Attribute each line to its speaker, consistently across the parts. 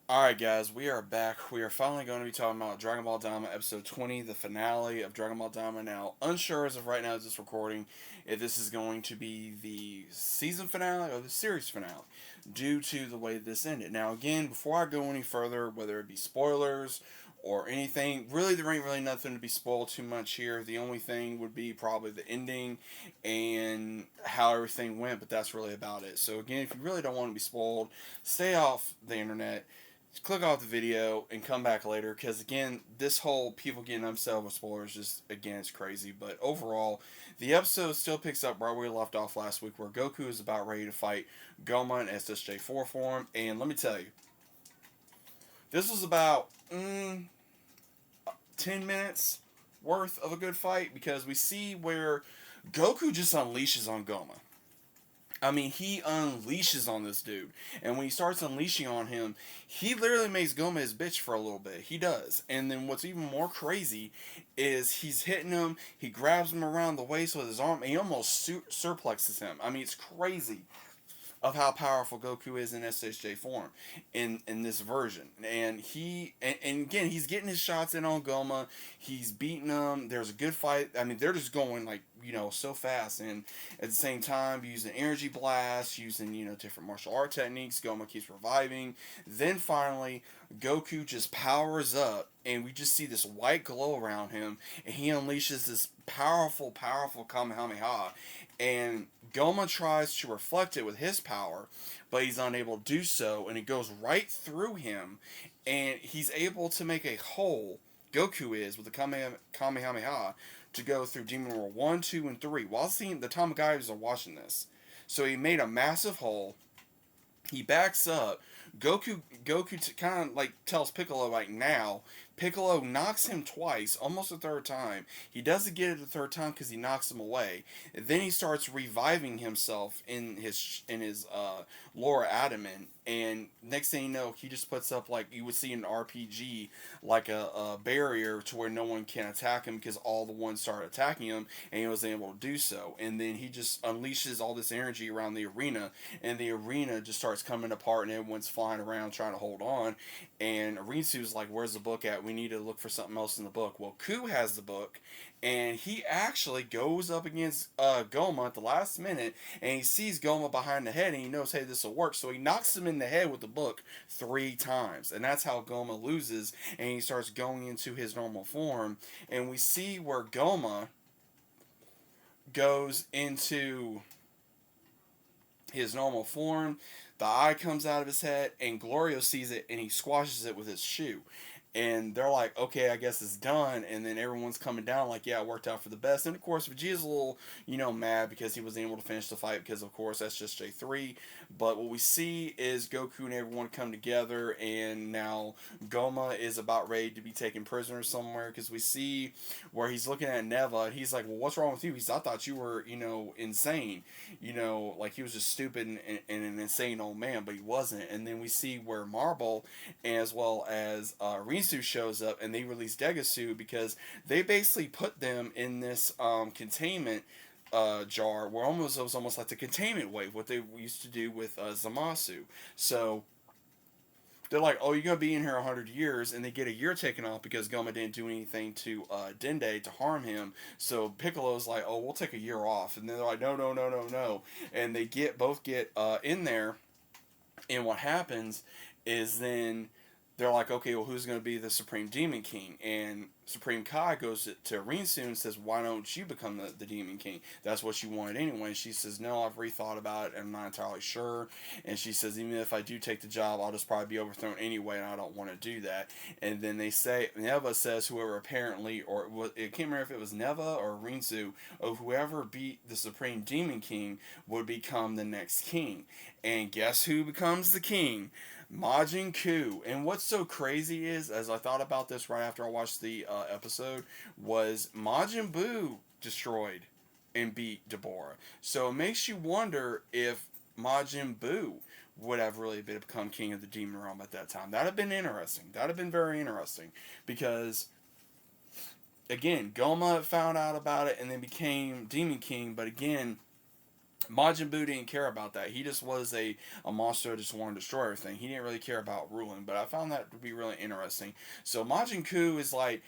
Speaker 1: Alright, guys, we are back. We are finally going to be talking about Dragon Ball Daima episode 20, the finale of Dragon Ball Daima. Now, unsure as of right now, as this recording, if this is going to be the season finale or the series finale, due to the way this ended. Now, again, before I go any further, whether it be spoilers or anything, really, there ain't really nothing to be spoiled too much here. The only thing would be probably the ending and how everything went, but that's really about it. So, again, if you really don't want to be spoiled, stay off the internet, click off the video and come back later, because again, this whole people getting upset with spoilers, just again, it's crazy. But overall, the episode still picks up right where we left off last week, where Goku is about ready to fight Goma in SSJ4 form. And let me tell you, this was about 10 minutes worth of a good fight, because we see where Goku just unleashes on Goma. I mean, he unleashes on this dude. And when he starts unleashing on him, he literally makes Goma his bitch for a little bit. He does. And then what's even more crazy is he's hitting him, he grabs him around the waist with his arm, and he almost surplexes him. I mean, it's crazy of how powerful Goku is in SSJ form in this version. And again, he's getting his shots in on Goma. He's beating him. There's a good fight. I mean, they're just going like, so fast, and at the same time using energy blasts, using, different martial art techniques. Goma keeps reviving. Then finally Goku just powers up, and we just see this white glow around him, and he unleashes this powerful Kamehameha, and Goma tries to reflect it with his power, but he's unable to do so, and it goes right through him, and he's able to make a hole. Goku is with the Kamehameha to go through Demon World 1, 2, and 3. While seeing the Tamagotchis are watching this, so he made a massive hole. He backs up. Goku kind of like tells Piccolo like now. Piccolo knocks him twice, almost a third time. He doesn't get it the third time because he knocks him away. And then he starts reviving himself in his lower abdomen. And next thing you know, he just puts up, like you would see in an RPG, like a barrier to where no one can attack him, because all the ones started attacking him, and he was able to do so. And then he just unleashes all this energy around the arena, and the arena just starts coming apart, and everyone's flying around trying to hold on. And Rinsu's like, "Where's the book at? We need to look for something else in the book." Well, Ku has the book, and he actually goes up against Goma at the last minute, and he sees Goma behind the head, and he knows, hey, this will work. So he knocks him in the head with the book 3 times, and that's how Goma loses, and he starts going into his normal form. And we see where Goma goes into his normal form. The eye comes out of his head, and Glorio sees it, and he squashes it with his shoe. And they're like, okay, I guess it's done. And then everyone's coming down like, yeah, it worked out for the best. And of course, Vegeta's a little, mad because he wasn't able to finish the fight, because of course that's just J3. But what we see is Goku and everyone come together, and now Goma is about ready to be taken prisoner somewhere, because we see where he's looking at Neva, and he's like, well, what's wrong with you? I thought you were, insane. Like he was just stupid and an insane old man, but he wasn't. And then we see where Marble, as well as Rinsu, shows up, and they release Degasu, because they basically put them in this containment jar, where it was almost like the containment wave, what they used to do with Zamasu. So they're like, oh, you're going to be in here 100 years, and they get a year taken off because Goma didn't do anything to Dende to harm him. So Piccolo's like, oh, we'll take a year off. And they're like, no, no, no, no, no. And they both get in there, and what happens is then they're like, okay, well, who's going to be the Supreme Demon King? And Supreme Kai goes to Rinsu and says, why don't you become the Demon King? That's what you wanted anyway. And she says, no, I've rethought about it, and I'm not entirely sure. And she says, even if I do take the job, I'll just probably be overthrown anyway, and I don't want to do that. And then they say, Neva says, whoever apparently, or I can't remember if it was Neva or Rinsu, of whoever beat the Supreme Demon King would become the next king. And guess who becomes the king? Majin Ku. And what's so crazy is, as I thought about this right after I watched the episode, was Majin Buu destroyed and beat Deborah. So it makes you wonder if Majin Buu would have really become king of the demon realm at that time. That'd have been interesting. That'd have been very interesting, because again, Goma found out about it and then became Demon King, but again, Majin Buu didn't care about that. He just was a monster that just wanted to destroy everything. He didn't really care about ruling, but I found that to be really interesting. So Majin Buu is like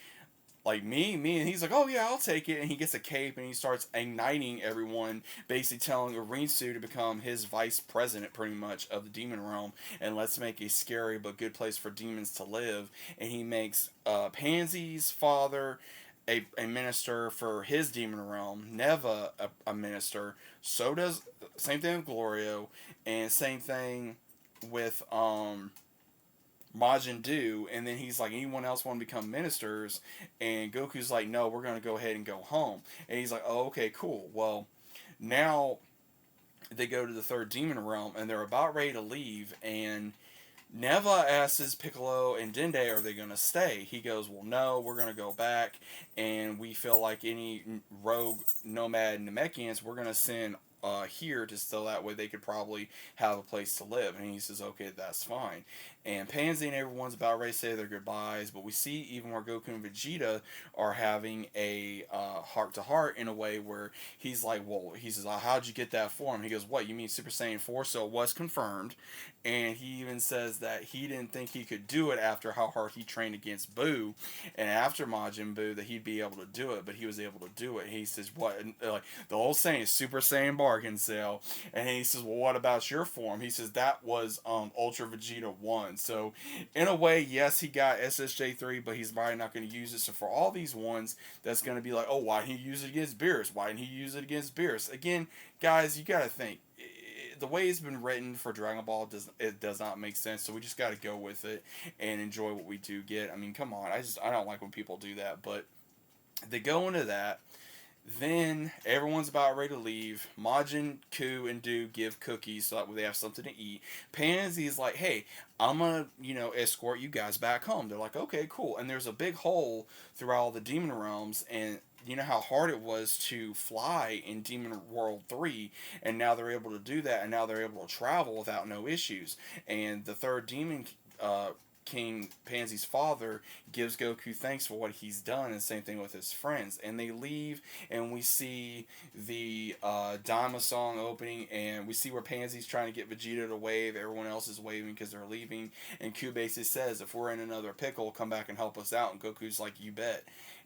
Speaker 1: me, and he's like, oh yeah, I'll take it, and he gets a cape and he starts igniting everyone, basically telling Rinsu to become his vice president, pretty much, of the demon realm, and let's make a scary but good place for demons to live. And he makes Pansy's father a minister for his demon realm, Neva a minister. So does same thing with Glorio, and same thing with Majin Do, and then he's like, anyone else want to become ministers? And Goku's like, no, we're gonna go ahead and go home. And he's like, oh, okay, cool. Well, now they go to the third demon realm, and they're about ready to leave, and Neva asks Piccolo and Dende, are they going to stay? He goes, well, no, we're going to go back, and we feel like any rogue nomad Namekians, we're going to send here just so that way they could probably have a place to live. And he says, okay, that's fine. And Pansy and everyone's about ready to say their goodbyes, but we see even where Goku and Vegeta are having a heart to heart in a way where he's like, well, he says, how'd you get that form? He goes, what, you mean Super Saiyan 4? So it was confirmed. And he even says that he didn't think he could do it after how hard he trained against Buu, and after Majin Buu that he'd be able to do it, but he was able to do it. And he says, "What?" And, like the whole saying is Super Saiyan bargain sale. And he says, "Well, what about your form?" He says that was Ultra Vegeta 1. So in a way, yes, he got SSJ3, but he's probably not going to use it. So for all these ones, that's going to be like, oh, why didn't he use it against Beerus? Why didn't he use it against Beerus? Again, guys, you got to think the way it's been written for Dragon Ball does not make sense. So we just got to go with it and enjoy what we do get. I mean, come on, I don't like when people do that, but they go into that. Then everyone's about ready to leave. Majin, Ku, and Do give cookies so that they have something to eat. Pansy's like, hey, I'm gonna, escort you guys back home. They're like, okay, cool. And there's a big hole throughout all the demon realms, and you know how hard it was to fly in Demon World 3, and now they're able to do that, and now they're able to travel without no issues. And the third demon King Pansy's father gives Goku thanks for what he's done, and same thing with his friends. And they leave, and we see the Daima song opening, and we see where Pansy's trying to get Vegeta to wave. Everyone else is waving because they're leaving. And Q basically says, if we're in another pickle, come back and help us out. And Goku's like, you bet.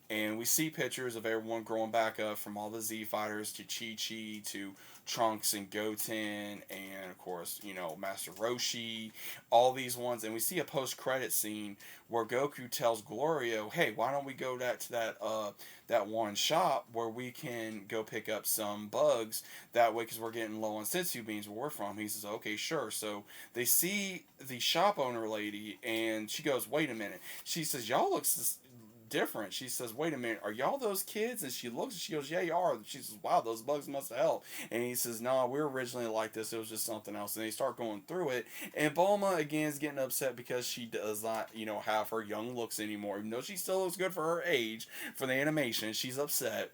Speaker 1: And we see pictures of everyone growing back up, from all the Z fighters to Chi Chi to Trunks and Goten, and of course, Master Roshi, all these ones. And we see a post-credit scene where Goku tells Glorio, hey, why don't we go to that one shop where we can go pick up some bugs, that way, because we're getting low on sensu beans where we're from. He says, okay, sure. So they see the shop owner lady, and she goes, wait a minute. She says, y'all looks different. She says, wait a minute, are y'all those kids? And she looks, she goes, yeah, you are. She says, wow, those bugs must have helped. And he says, no, we were originally like this, it was just something else. And they start going through it, and Bulma again is getting upset because she does not have her young looks anymore, even though she still looks good for her age for the animation. She's upset.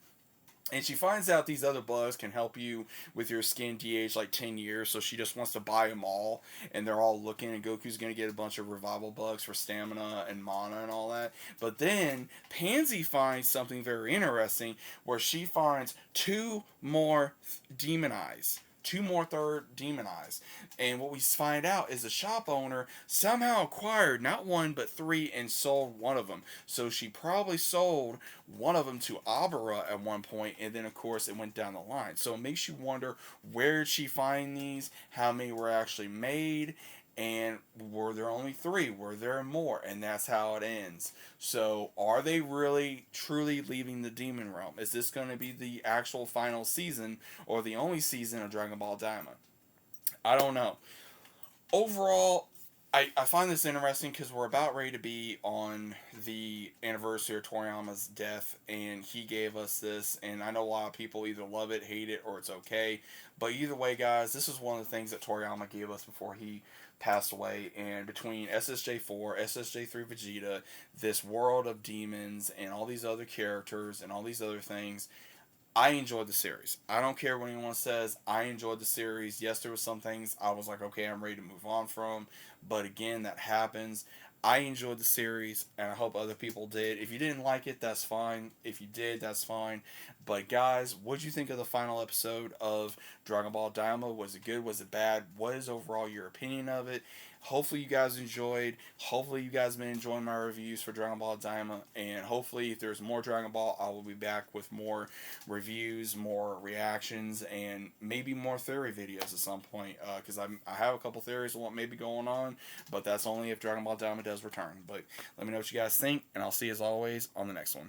Speaker 1: And she finds out these other bugs can help you with your skin de-age like 10 years, so she just wants to buy them all. And they're all looking, and Goku's going to get a bunch of revival bugs for stamina and mana and all that. But then Pansy finds something very interesting, where she finds two more demon eyes. Two more third demon eyes. And what we find out is the shop owner somehow acquired not one but three and sold one of them. So she probably sold one of them to Abara at one point, and then of course it went down the line. So it makes you wonder, where did she find these? How many were actually made? And were there only three? Were there more? And that's how it ends. So are they really truly leaving the demon realm? Is this going to be the actual final season, or the only season of Dragon Ball Daima? I don't know. Overall, I find this interesting because we're about ready to be on the anniversary of Toriyama's death, and he gave us this. And I know a lot of people either love it, hate it, or it's okay. But either way, guys, this is one of the things that Toriyama gave us before he passed away. And between SSJ4, SSJ3 Vegeta, this world of demons, and all these other characters, and all these other things, I enjoyed the series. I don't care what anyone says. I enjoyed the series. Yes, there was some things I was like, okay, I'm ready to move on from. But again, that happens. I enjoyed the series, and I hope other people did. If you didn't like it, that's fine. If you did, that's fine. But guys, what'd you think of the final episode of Dragon Ball Daima? Was it good? Was it bad? What is overall your opinion of it? Hopefully you guys enjoyed. Hopefully you guys have been enjoying my reviews for Dragon Ball Daima, and hopefully if there's more Dragon Ball, I will be back with more reviews, more reactions, and maybe more theory videos at some point. Because I have a couple theories of what may be going on, but that's only if Dragon Ball Daima does return. But let me know what you guys think, and I'll see you as always on the next one.